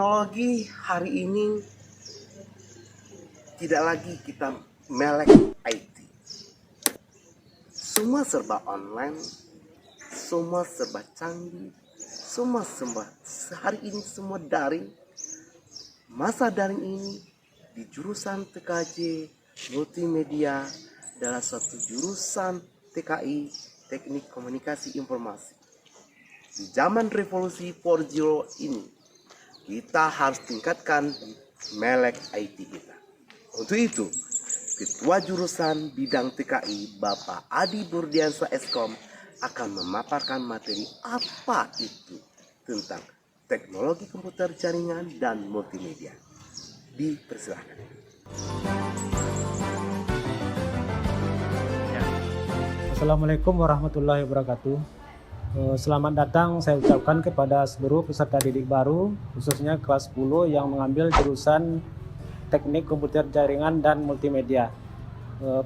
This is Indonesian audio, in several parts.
Teknologi hari ini tidak lagi kita melek IT. Semua serba online, semua serba canggih, semua hari ini semua daring. Masa daring ini di jurusan TKJ Multimedia adalah suatu jurusan TKI, Teknik Komunikasi Informasi. Di zaman revolusi 4.0 ini, kita harus tingkatkan melek IT kita. Untuk itu, Ketua Jurusan Bidang TKI Bapak Adi Burdiansa Eskom akan memaparkan materi apa itu tentang teknologi komputer jaringan dan multimedia. Dipersilahkan. Assalamualaikum warahmatullahi wabarakatuh. Selamat datang saya ucapkan kepada seluruh peserta didik baru, khususnya kelas 10 yang mengambil jurusan Teknik Komputer Jaringan dan Multimedia.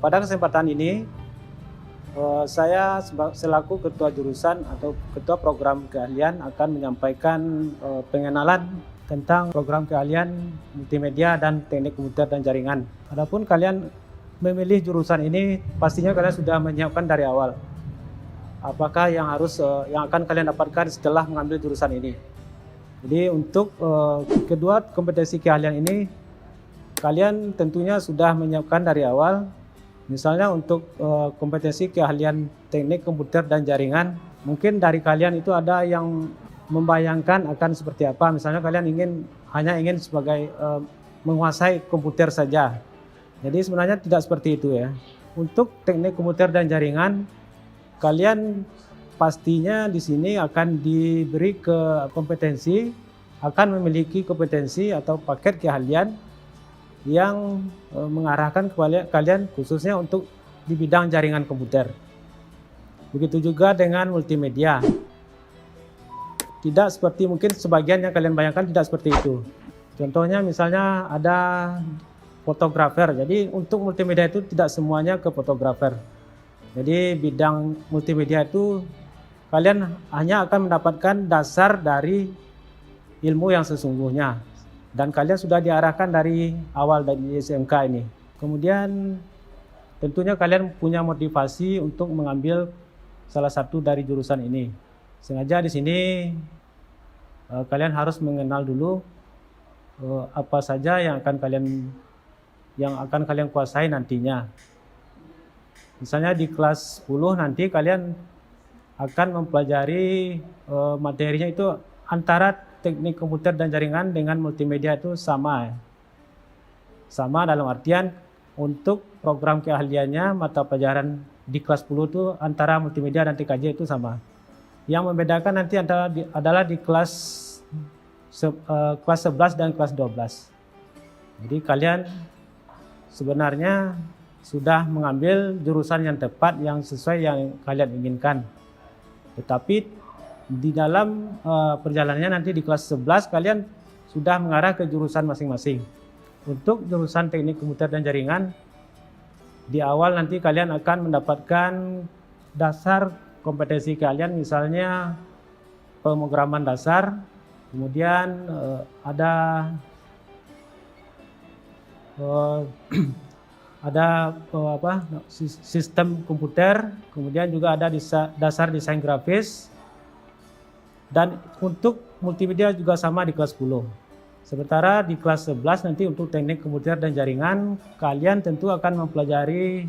Pada kesempatan ini, saya selaku Ketua Jurusan atau Ketua Program Keahlian akan menyampaikan pengenalan tentang program keahlian multimedia dan teknik komputer dan jaringan. Adapun kalian memilih jurusan ini, pastinya kalian sudah menyiapkan dari awal. Apakah yang akan kalian dapatkan setelah mengambil jurusan ini? Jadi untuk kedua kompetensi keahlian ini, kalian tentunya sudah menyiapkan dari awal. Misalnya untuk kompetensi keahlian teknik komputer dan jaringan, mungkin dari kalian itu ada yang membayangkan akan seperti apa. Misalnya kalian hanya ingin sebagai menguasai komputer saja. Jadi sebenarnya tidak seperti itu ya. Untuk teknik komputer dan jaringan, kalian pastinya di sini akan diberi kompetensi, akan memiliki kompetensi atau paket keahlian yang mengarahkan kalian khususnya untuk di bidang jaringan komputer. Begitu juga dengan multimedia. Tidak seperti mungkin sebagian yang kalian bayangkan, tidak seperti itu. Contohnya misalnya ada fotografer. Jadi untuk multimedia itu tidak semuanya ke fotografer. Jadi bidang multimedia itu kalian hanya akan mendapatkan dasar dari ilmu yang sesungguhnya. Dan kalian sudah diarahkan dari awal dari SMK ini. Kemudian tentunya kalian punya motivasi untuk mengambil salah satu dari jurusan ini. Sengaja di sini kalian harus mengenal dulu apa saja yang akan kalian kuasai nantinya. Misalnya di kelas 10 nanti kalian akan mempelajari materinya itu antara teknik komputer dan jaringan dengan multimedia itu sama. Sama dalam artian untuk program keahliannya mata pelajaran di kelas 10 itu antara multimedia dan TKJ itu sama. Yang membedakan nanti adalah di kelas 11 dan kelas 12. Jadi kalian sebenarnya sudah mengambil jurusan yang tepat, yang sesuai yang kalian inginkan. Tetapi di dalam perjalanannya nanti di kelas 11 kalian sudah mengarah ke jurusan masing-masing. Untuk jurusan teknik komputer dan jaringan, di awal nanti kalian akan mendapatkan dasar kompetensi kalian, misalnya pemrograman dasar, kemudian ada sistem komputer, kemudian juga ada dasar desain grafis. Dan untuk multimedia juga sama di kelas 10. Sementara di kelas 11 nanti untuk teknik komputer dan jaringan, kalian tentu akan mempelajari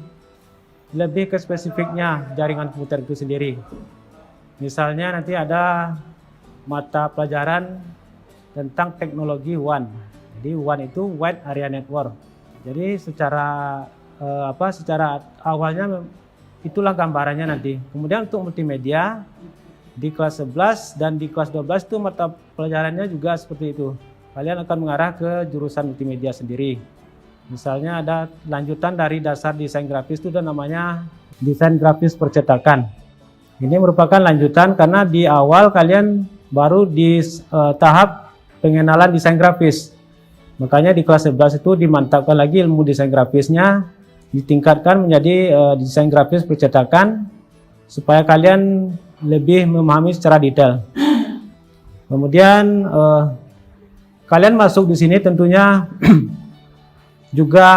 lebih ke spesifiknya jaringan komputer itu sendiri. Misalnya nanti ada mata pelajaran tentang teknologi WAN. Jadi WAN itu Wide Area Network. Jadi secara awalnya itulah gambarannya nanti. Kemudian untuk multimedia, di kelas 11 dan di kelas 12 itu mata pelajarannya juga seperti itu. Kalian akan mengarah ke jurusan multimedia sendiri. Misalnya ada lanjutan dari dasar desain grafis itu namanya desain grafis percetakan. Ini merupakan lanjutan karena di awal kalian baru di tahap pengenalan desain grafis. Makanya di kelas 11 itu dimantapkan lagi ilmu desain grafisnya, ditingkatkan menjadi desain grafis percetakan supaya kalian lebih memahami secara detail. Kemudian kalian masuk di sini tentunya juga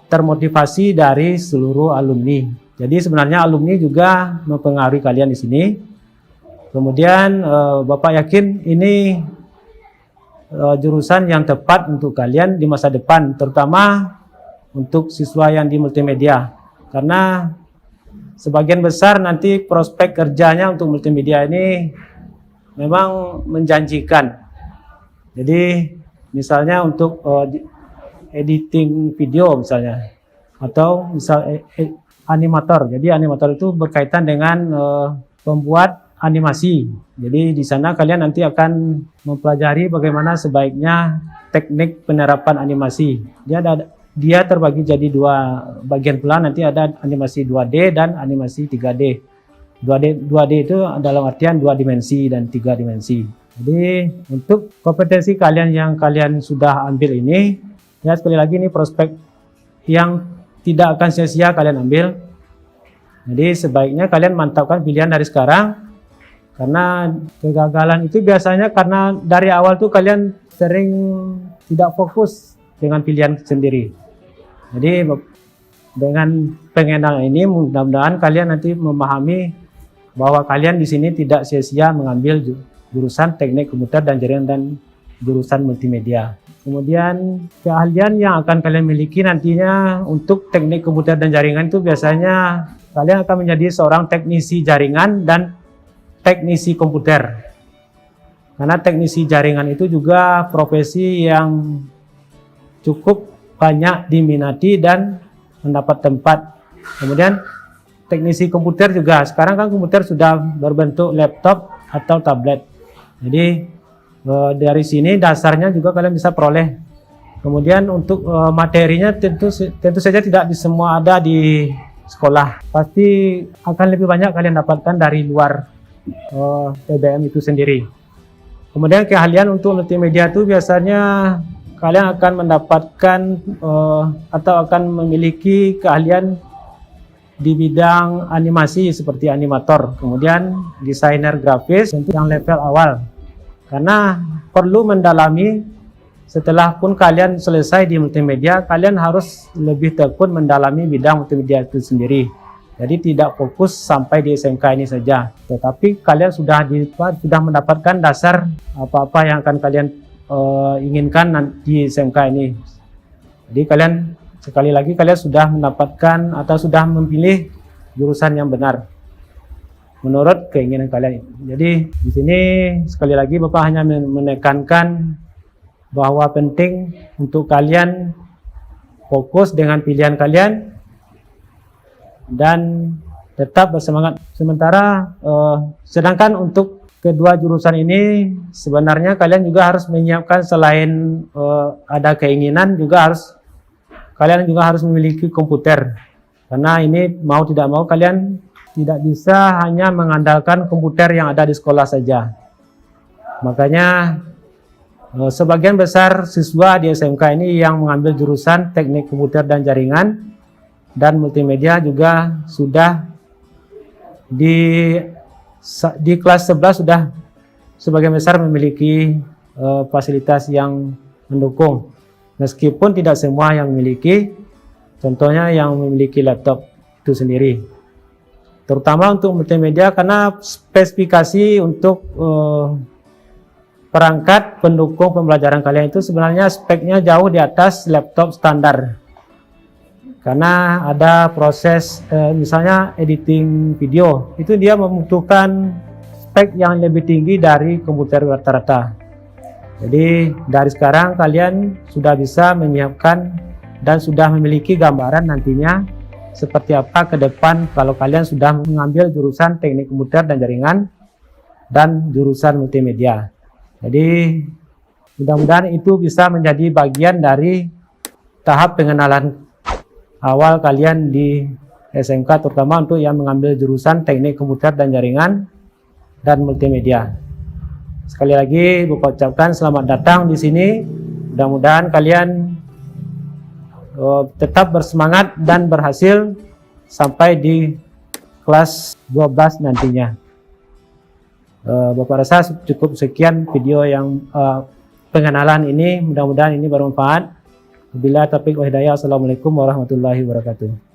termotivasi dari seluruh alumni. Jadi sebenarnya alumni juga mempengaruhi kalian di sini. Kemudian Bapak yakin ini jurusan yang tepat untuk kalian di masa depan, terutama untuk siswa yang di multimedia. Karena sebagian besar nanti prospek kerjanya untuk multimedia ini memang menjanjikan. Jadi misalnya untuk editing video misalnya, atau misal animator. Jadi animator itu berkaitan dengan pembuat animasi. Jadi di sana kalian nanti akan mempelajari bagaimana sebaiknya teknik penerapan animasi. Dia terbagi jadi dua bagian pula, nanti ada animasi 2D dan animasi 3D. 2D itu dalam artian 2 dimensi dan 3 dimensi. Jadi untuk kompetensi kalian yang kalian sudah ambil ini, ya sekali lagi ini prospek yang tidak akan sia-sia kalian ambil. Jadi sebaiknya kalian mantapkan pilihan dari sekarang, karena kegagalan itu biasanya karena dari awal tuh kalian sering tidak fokus dengan pilihan sendiri. Jadi dengan pengenalan ini mudah-mudahan kalian nanti memahami bahwa kalian di sini tidak sia-sia mengambil jurusan teknik komputer dan jaringan dan jurusan multimedia. Kemudian keahlian yang akan kalian miliki nantinya untuk teknik komputer dan jaringan itu biasanya kalian akan menjadi seorang teknisi jaringan dan teknisi komputer. Karena teknisi jaringan itu juga profesi yang cukup banyak diminati dan mendapat tempat. Kemudian teknisi komputer juga, sekarang kan komputer sudah berbentuk laptop atau tablet. Jadi dari sini dasarnya juga kalian bisa peroleh. Kemudian untuk materinya tentu saja tidak di semua ada di sekolah. Pasti akan lebih banyak kalian dapatkan dari luar PBM itu sendiri. Kemudian keahlian untuk multimedia itu biasanya kalian akan mendapatkan atau akan memiliki keahlian di bidang animasi seperti animator, kemudian desainer grafis untuk yang level awal. Karena perlu mendalami, setelah pun kalian selesai di multimedia, kalian harus lebih tekun mendalami bidang multimedia itu sendiri. Jadi tidak fokus sampai di SMK ini saja, tetapi kalian sudah mendapatkan dasar apa-apa yang akan kalian inginkan di SMK ini. Jadi kalian sekali lagi kalian sudah mendapatkan atau sudah memilih jurusan yang benar menurut keinginan kalian. Jadi di sini sekali lagi Bapak hanya menekankan bahwa penting untuk kalian fokus dengan pilihan kalian dan tetap bersemangat. Sementara sedangkan untuk kedua jurusan ini sebenarnya kalian juga harus menyiapkan, selain ada keinginan, kalian juga harus memiliki komputer. Karena ini mau tidak mau kalian tidak bisa hanya mengandalkan komputer yang ada di sekolah saja. Makanya sebagian besar siswa di SMK ini yang mengambil jurusan teknik komputer dan jaringan dan multimedia juga sudah di kelas 11 sudah sebagian besar memiliki fasilitas yang mendukung. Meskipun tidak semua yang memiliki, contohnya yang memiliki laptop itu sendiri. Terutama untuk multimedia karena spesifikasi untuk perangkat pendukung pembelajaran kalian itu sebenarnya speknya jauh di atas laptop standar. Karena ada proses misalnya editing video, itu dia membutuhkan spek yang lebih tinggi dari komputer rata-rata. Jadi dari sekarang kalian sudah bisa menyiapkan dan sudah memiliki gambaran nantinya seperti apa ke depan kalau kalian sudah mengambil jurusan teknik komputer dan jaringan dan jurusan multimedia. Jadi mudah-mudahan itu bisa menjadi bagian dari tahap pengenalan awal kalian di SMK, terutama untuk yang mengambil jurusan teknik komputer dan jaringan dan multimedia. Sekali lagi Bapak ucapkan selamat datang di sini. Mudah-mudahan kalian tetap bersemangat dan berhasil sampai di kelas 12 nantinya. Bapak rasa cukup sekian video yang pengenalan ini. Mudah-mudahan ini bermanfaat. Bila taufiq wa hidayah. Assalamualaikum warahmatullahi wabarakatuh.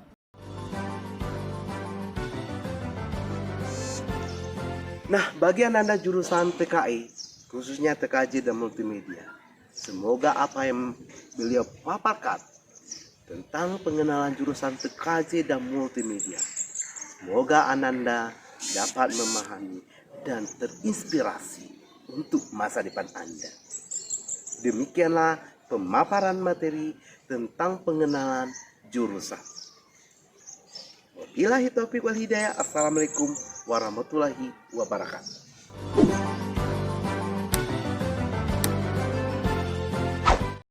Nah, bagi Anda jurusan TKI, khususnya TKJ dan Multimedia, semoga apa yang beliau paparkan tentang pengenalan jurusan TKJ dan Multimedia, semoga Ananda dapat memahami dan terinspirasi untuk masa depan Anda. Demikianlah pemaparan materi tentang pengenalan jurusan. Wabillahi taufiq wal hidayah. Assalamualaikum warahmatullahi wabarakatuh.